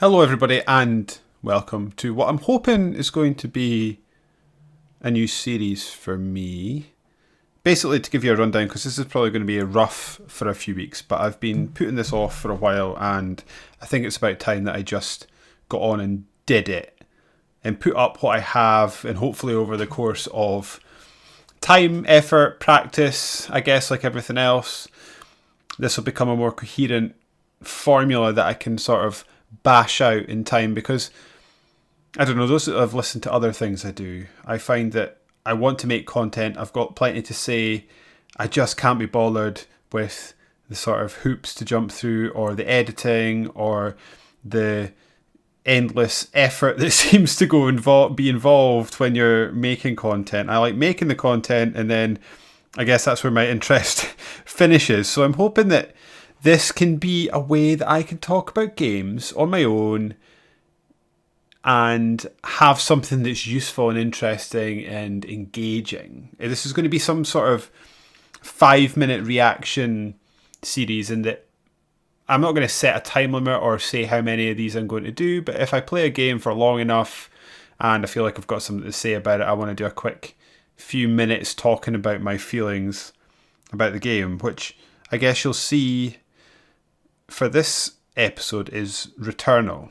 Hello, everybody, and welcome to what I'm hoping is going to be a new series for me. Basically, to give you a rundown, because this is probably going to be rough for a few weeks, but I've been putting this off for a while, and I think it's about time that I just got on and did it and put up what I have, and hopefully over the course of time, effort, practice, I guess, like everything else, this will become a more coherent formula that I can sort of bash out in time, because I don't know, those that have listened to other things I do, I find that I want to make content, I've got plenty to say, I just can't be bothered with the sort of hoops to jump through or the editing or the endless effort that seems to be involved when you're making content. I like making the content, and then I guess that's where my interest finishes. So I'm hoping that this can be a way that I can talk about games on my own and have something that's useful and interesting and engaging. This is going to be some sort of 5-minute reaction series, in that I'm not going to set a time limit or say how many of these I'm going to do, but if I play a game for long enough and I feel like I've got something to say about it, I want to do a quick few minutes talking about my feelings about the game, which I guess you'll see for this episode is Returnal.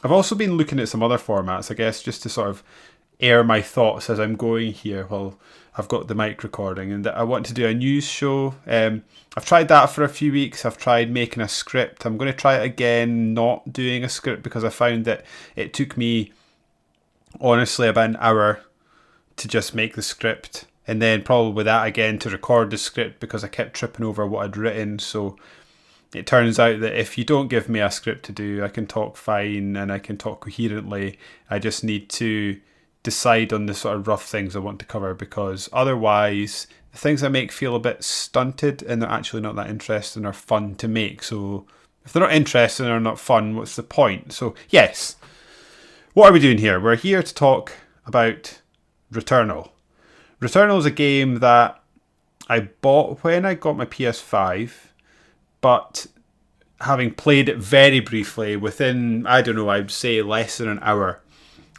I've also been looking at some other formats, I guess, just to sort of air my thoughts as I'm going here while I've got the mic recording, and I want to do a news show. I've tried that for a few weeks. I've tried making a script. I'm going to try it again, not doing a script, because I found that it took me, honestly, about an hour to just make the script, and then probably that again to record the script, because I kept tripping over what I'd written. So it turns out that if you don't give me a script to do, I can talk fine and I can talk coherently. I just need to decide on the sort of rough things I want to cover, because otherwise the things I make feel a bit stunted and they're actually not that interesting or fun to make. So if they're not interesting or not fun, what's the point? So yes, what are we doing here? We're here to talk about Returnal. Returnal is a game that I bought when I got my PS5, but having played it very briefly, within, I don't know, I'd say less than an hour,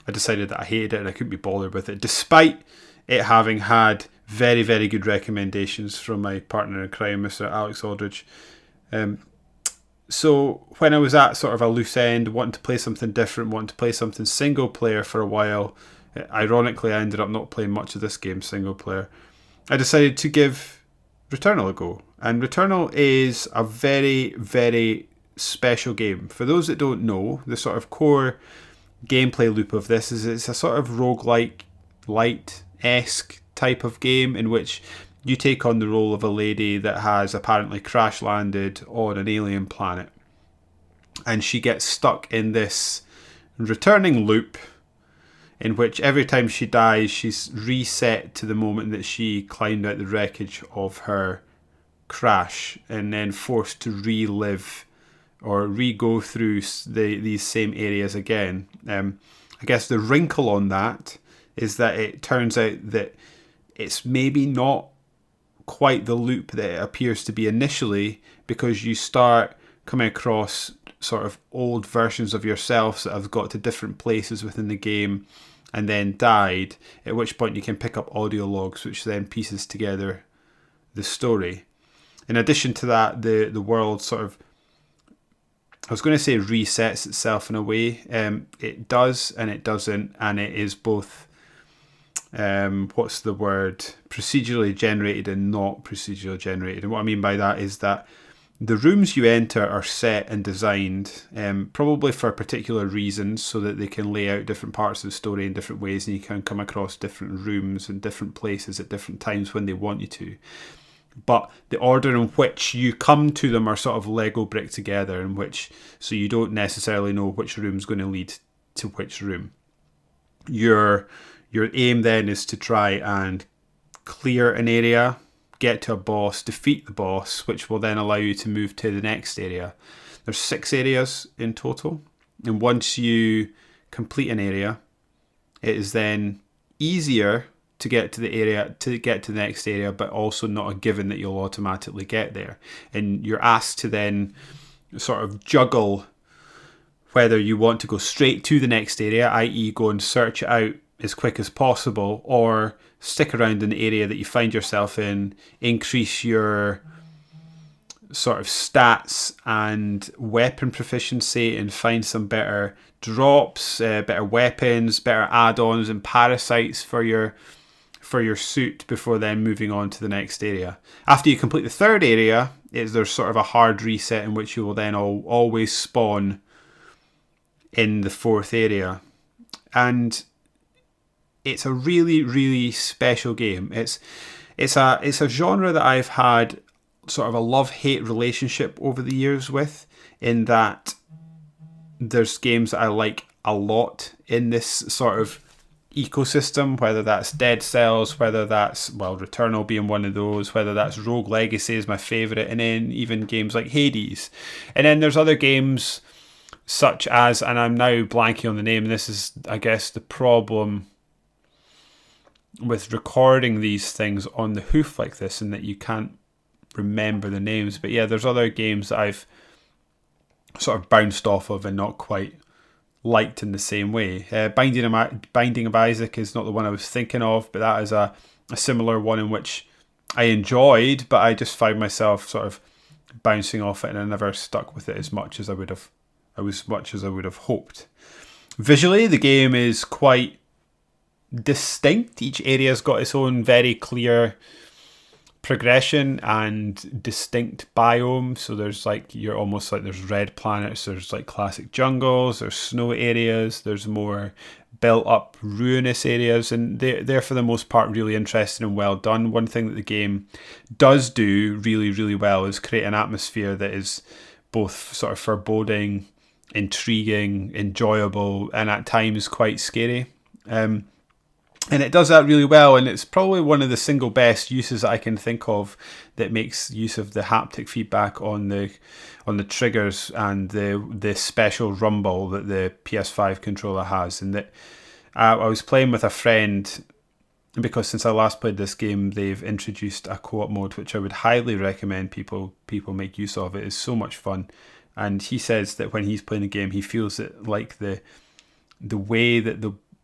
I decided that I hated it and I couldn't be bothered with it, despite it having had very, very good recommendations from my partner in crime, Mr. Alex Aldridge. So when I was at sort of a loose end, wanting to play something different, wanting to play something single player for a while, ironically I ended up not playing much of this game single player, I decided to give Returnal a go. And Returnal is a very, very special game. For those that don't know, the sort of core gameplay loop of this is it's a sort of roguelike, light-esque type of game in which you take on the role of a lady that has apparently crash landed on an alien planet. And she gets stuck in this returning loop in which every time she dies, she's reset to the moment that she climbed out the wreckage of her crash, and then forced to relive or re-go through these same areas again. I guess the wrinkle on that is that it turns out that it's maybe not quite the loop that it appears to be initially, because you start coming across sort of old versions of yourselves that have got to different places within the game and then died, at which point you can pick up audio logs, which then pieces together the story. In addition to that, the world sort of, I was going to say resets itself in a way. It does and it doesn't, and it is both, what's the word, procedurally generated and not procedurally generated. And what I mean by that is that the rooms you enter are set and designed probably for particular reasons, so that they can lay out different parts of the story in different ways, and you can come across different rooms and different places at different times when they want you to. But the order in which you come to them are sort of Lego brick together, in which, so you don't necessarily know which room's going to lead to which room. Your aim then is to try and clear an area, get to a boss, defeat the boss, which will then allow you to move to the next area. There's 6 areas in total, and once you complete an area, it is then easier to get to the area, to get to the next area, but also not a given that you'll automatically get there. And you're asked to then sort of juggle whether you want to go straight to the next area, i.e. go and search it out as quick as possible, or stick around in the area that you find yourself in, increase your sort of stats and weapon proficiency, and find some better drops, better weapons, better add-ons and parasites for your suit before then moving on to the next area. After you complete the third area, there's sort of a hard reset in which you will then always spawn in the fourth area. And it's a really, really special game. It's a genre that I've had sort of a love-hate relationship over the years with, in that there's games that I like a lot in this sort of ecosystem, whether that's Dead Cells, whether that's, Returnal being one of those, whether that's Rogue Legacy is my favourite, and then even games like Hades. And then there's other games such as, and I'm now blanking on the name, and this is, I guess, the problem with recording these things on the hoof like this, and that you can't remember the names. But yeah, there's other games that I've sort of bounced off of and not quite liked in the same way. Binding of Isaac is not the one I was thinking of, but that is a similar one in which I enjoyed, but I just found myself sort of bouncing off it, and I never stuck with it as much as I would have hoped. Visually, the game is quite distinct. Each area's got its own very clear progression and distinct biome. So there's there's red planets, there's like classic jungles, there's snow areas, there's more built up ruinous areas, and they're for the most part really interesting and well done. One thing that the game does do really, really well is create an atmosphere that is both sort of foreboding, intriguing, enjoyable, and at times quite scary. And it does that really well, and it's probably one of the single best uses that I can think of that makes use of the haptic feedback on the triggers and the special rumble that the PS5 controller has. And that I was playing with a friend, because since I last played this game, they've introduced a co-op mode, which I would highly recommend people make use of. It is so much fun, and he says that when he's playing a game, he feels it like the way that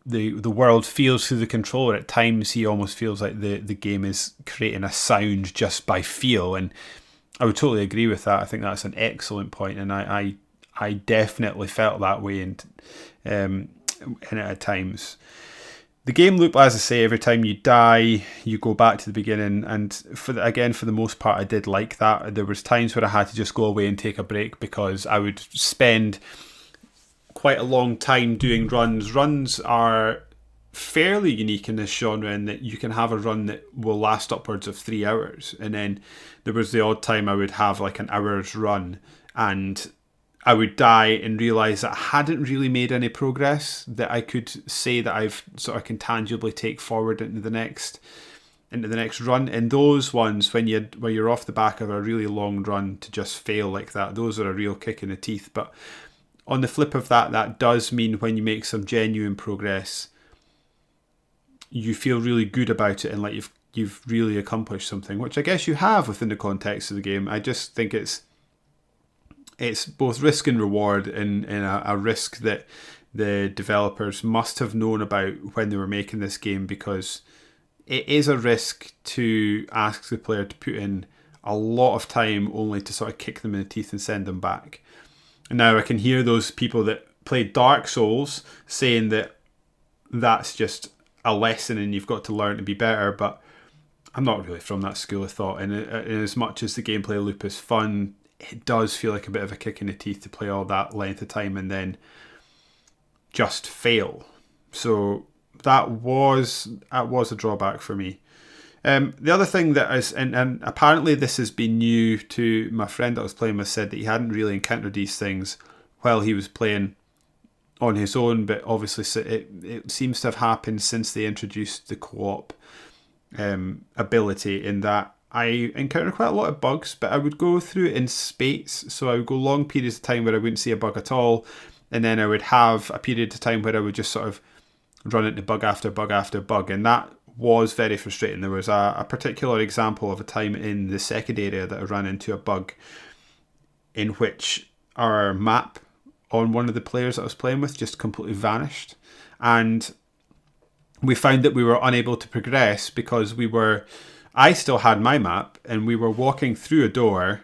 the world feels through the controller. At times he almost feels like the game is creating a sound just by feel, and I would totally agree with that. I think that's an excellent point, and I definitely felt that way in it at times. The game loop, as I say, every time you die you go back to the beginning, and for the most part I did like that. There was times where I had to just go away and take a break, because I would spend quite a long time doing runs. Runs are fairly unique in this genre, in that you can have a run that will last upwards of 3 hours, and then there was the odd time I would have like an hour's run and I would die and realise that I hadn't really made any progress that I could say that I've sort of can tangibly take forward into the next run. And those ones, when you're off the back of a really long run, to just fail like that, those are a real kick in the teeth. But on the flip of that, that does mean when you make some genuine progress, you feel really good about it, and like you've really accomplished something, which I guess you have within the context of the game. I just think it's both risk and reward, in a risk that the developers must have known about when they were making this game, because it is a risk to ask the player to put in a lot of time only to sort of kick them in the teeth and send them back. Now I can hear those people that played Dark Souls saying that that's just a lesson and you've got to learn to be better, but I'm not really from that school of thought. And as much as the gameplay loop is fun, it does feel like a bit of a kick in the teeth to play all that length of time and then just fail. So that was a drawback for me. The other thing that is, and apparently this has been new to my friend that I was playing with, said that he hadn't really encountered these things while he was playing on his own, but obviously it seems to have happened since they introduced the co-op ability, in that I encountered quite a lot of bugs, but I would go through it in spates. So I would go long periods of time where I wouldn't see a bug at all, and then I would have a period of time where I would just sort of run into bug after bug after bug, and that was very frustrating. There was a particular example of a time in the second area that I ran into a bug in which our map on one of the players that I was playing with just completely vanished. And we found that we were unable to progress because I still had my map and we were walking through a door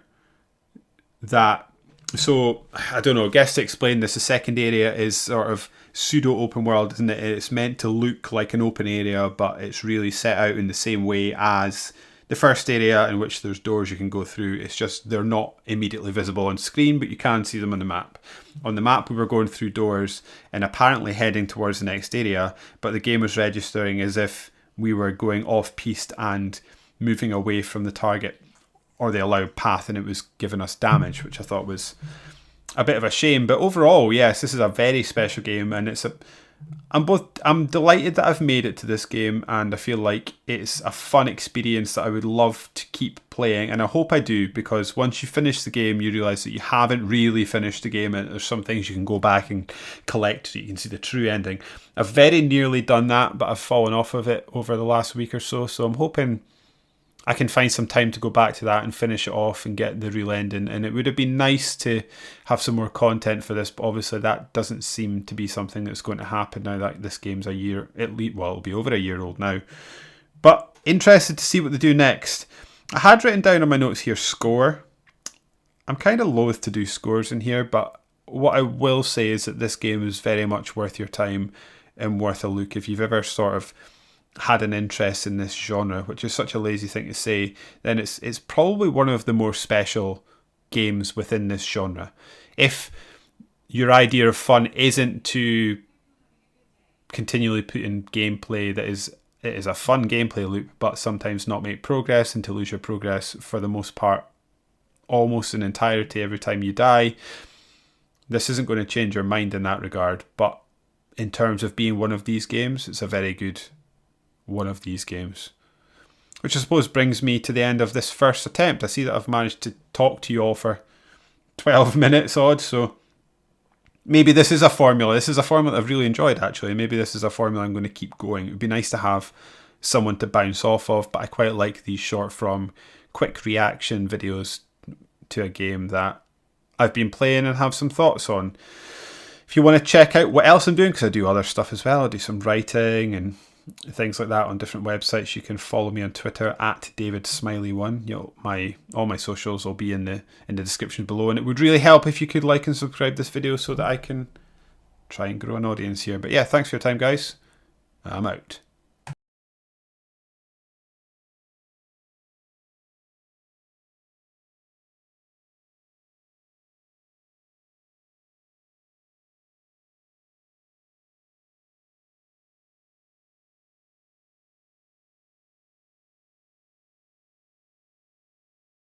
so I don't know, I guess to explain this, the second area is sort of pseudo open world, isn't it? It's meant to look like an open area, but it's really set out in the same way as the first area, in which there's doors you can go through. It's just they're not immediately visible on screen, but you can see them on the map. On the map we were going through doors and apparently heading towards the next area, but the game was registering as if we were going off piste and moving away from the target or the allowed path, and it was giving us damage, which I thought was a bit of a shame. But overall, yes, this is a very special game, and I'm delighted that I've made it to this game, and I feel like it's a fun experience that I would love to keep playing, and I hope I do, because once you finish the game you realise that you haven't really finished the game, and there's some things you can go back and collect so you can see the true ending. I've very nearly done that, but I've fallen off of it over the last week or so I'm hoping I can find some time to go back to that and finish it off and get the real ending. And it would have been nice to have some more content for this, but obviously that doesn't seem to be something that's going to happen now that this game's a year, at least, well, it'll be over a year old now. But interested to see what they do next. I had written down on my notes here score. I'm kind of loath to do scores in here, but what I will say is that this game is very much worth your time and worth a look. If you've ever sort of had an interest in this genre, which is such a lazy thing to say, then it's probably one of the more special games within this genre. If your idea of fun isn't to continually put in gameplay it is a fun gameplay loop, but sometimes not make progress and to lose your progress for the most part almost in entirety every time you die, this isn't going to change your mind in that regard. But in terms of being one of these games, it's a very good one of these games. Which I suppose brings me to the end of this first attempt. I see that I've managed to talk to you all for 12 minutes odd, so maybe this is a formula. This is a formula I've really enjoyed, actually. Maybe this is a formula I'm going to keep going. It would be nice to have someone to bounce off of, but I quite like these short form, quick reaction videos to a game that I've been playing and have some thoughts on. If you want to check out what else I'm doing, because I do other stuff as well, I do some writing and things like that on different websites, you can follow me on Twitter at DavidSmiley1. All my socials will be in the description below, and it would really help if you could like and subscribe this video so that I can try and grow an audience here. But yeah, thanks for your time, guys. I'm out.